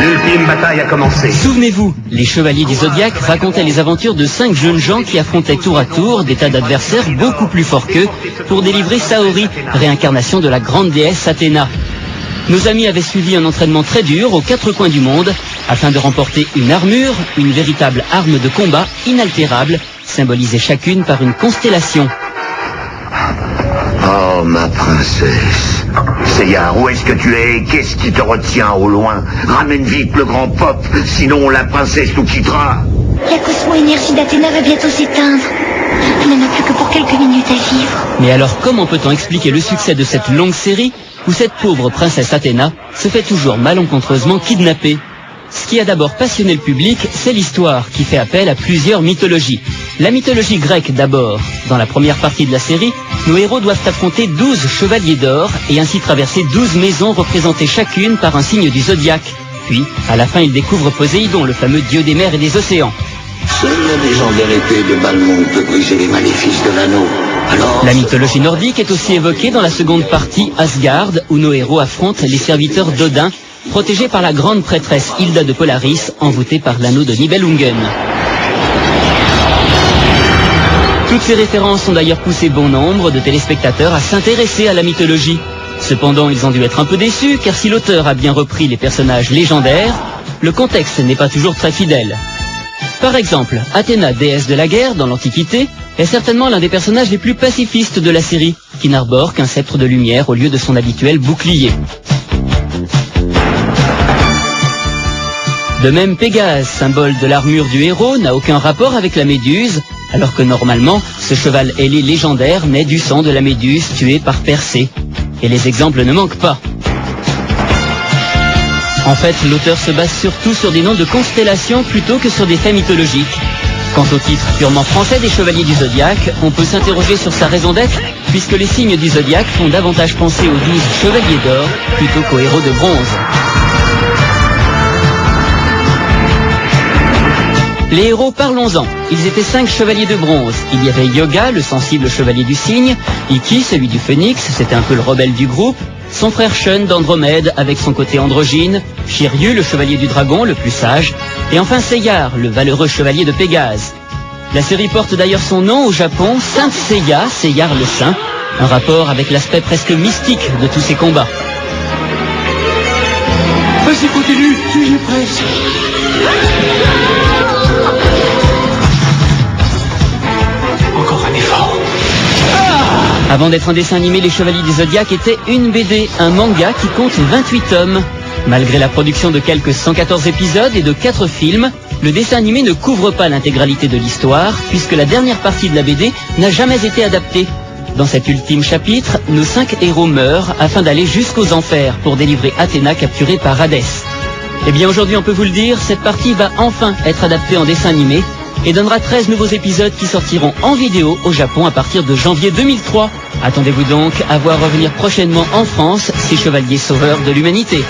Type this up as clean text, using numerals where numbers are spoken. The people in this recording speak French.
L'ultime bataille a commencé. Souvenez-vous, les Chevaliers du Zodiaque racontaient les aventures de 5 jeunes gens qui affrontaient tour à tour des tas d'adversaires beaucoup plus forts qu'eux pour délivrer Saori, réincarnation de la grande déesse Athéna. Nos amis avaient suivi un entraînement très dur aux 4 coins du monde afin de remporter une armure, une véritable arme de combat inaltérable, symbolisée chacune par une constellation. Oh, ma princesse. Seyar, où est-ce que tu es? Qu'est-ce qui te retient au loin? Ramène vite le grand pop, sinon la princesse nous quittera. La cosmo-énergie d'Athéna va bientôt s'éteindre. Elle n'en a plus que pour quelques minutes à vivre. Mais alors comment peut-on expliquer le succès de cette longue série où cette pauvre princesse Athéna se fait toujours malencontreusement kidnapper? Ce qui a d'abord passionné le public, c'est l'histoire qui fait appel à plusieurs mythologies. La mythologie grecque d'abord. Dans la première partie de la série, nos héros doivent affronter 12 chevaliers d'or et ainsi traverser 12 maisons représentées chacune par un signe du zodiaque. Puis, à la fin, ils découvrent Poséidon, le fameux dieu des mers et des océans. Seule la légendaire épée de Balmond peut briser les maléfices de l'anneau. Alors... La mythologie nordique est aussi évoquée dans la seconde partie, Asgard, où nos héros affrontent les serviteurs d'Odin, protégés par la grande prêtresse Hilda de Polaris, envoûtée par l'anneau de Nibelungen. Toutes ces références ont d'ailleurs poussé bon nombre de téléspectateurs à s'intéresser à la mythologie. Cependant, ils ont dû être un peu déçus, car si l'auteur a bien repris les personnages légendaires, le contexte n'est pas toujours très fidèle. Par exemple, Athéna, déesse de la guerre dans l'Antiquité, est certainement l'un des personnages les plus pacifistes de la série, qui n'arbore qu'un sceptre de lumière au lieu de son habituel bouclier. De même, Pégase, symbole de l'armure du héros, n'a aucun rapport avec la Méduse, alors que normalement, ce cheval ailé légendaire naît du sang de la Méduse tuée par Persée. Et les exemples ne manquent pas. En fait, l'auteur se base surtout sur des noms de constellations plutôt que sur des faits mythologiques. Quant au titre purement français des Chevaliers du Zodiaque, on peut s'interroger sur sa raison d'être, puisque les signes du Zodiaque font davantage penser aux 12 Chevaliers d'or plutôt qu'aux héros de bronze. Les héros, parlons-en. Ils étaient 5 chevaliers de bronze. Il y avait Yoga, le sensible chevalier du cygne, Ikki, celui du phénix, c'était un peu le rebelle du groupe, son frère Shun d'Andromède avec son côté androgyne, Shiryu, le chevalier du dragon, le plus sage, et enfin Seyar, le valeureux chevalier de Pégase. La série porte d'ailleurs son nom au Japon, Sainte Seiya, Seyar le Saint, un rapport avec l'aspect presque mystique de tous ces combats. Vas-y, continue, j'y ai presque. Encore un effort. Avant d'être un dessin animé, les Chevaliers du Zodiaque étaient une BD, un manga qui compte 28 tomes. Malgré la production de quelques 114 épisodes et de 4 films, le dessin animé ne couvre pas l'intégralité de l'histoire, puisque la dernière partie de la BD n'a jamais été adaptée. Dans cet ultime chapitre, nos 5 héros meurent afin d'aller jusqu'aux enfers pour délivrer Athéna capturée par Hadès. Eh bien aujourd'hui, on peut vous le dire, cette partie va enfin être adaptée en dessin animé et donnera 13 nouveaux épisodes qui sortiront en vidéo au Japon à partir de janvier 2003. Attendez-vous donc à voir revenir prochainement en France ces chevaliers sauveurs de l'humanité.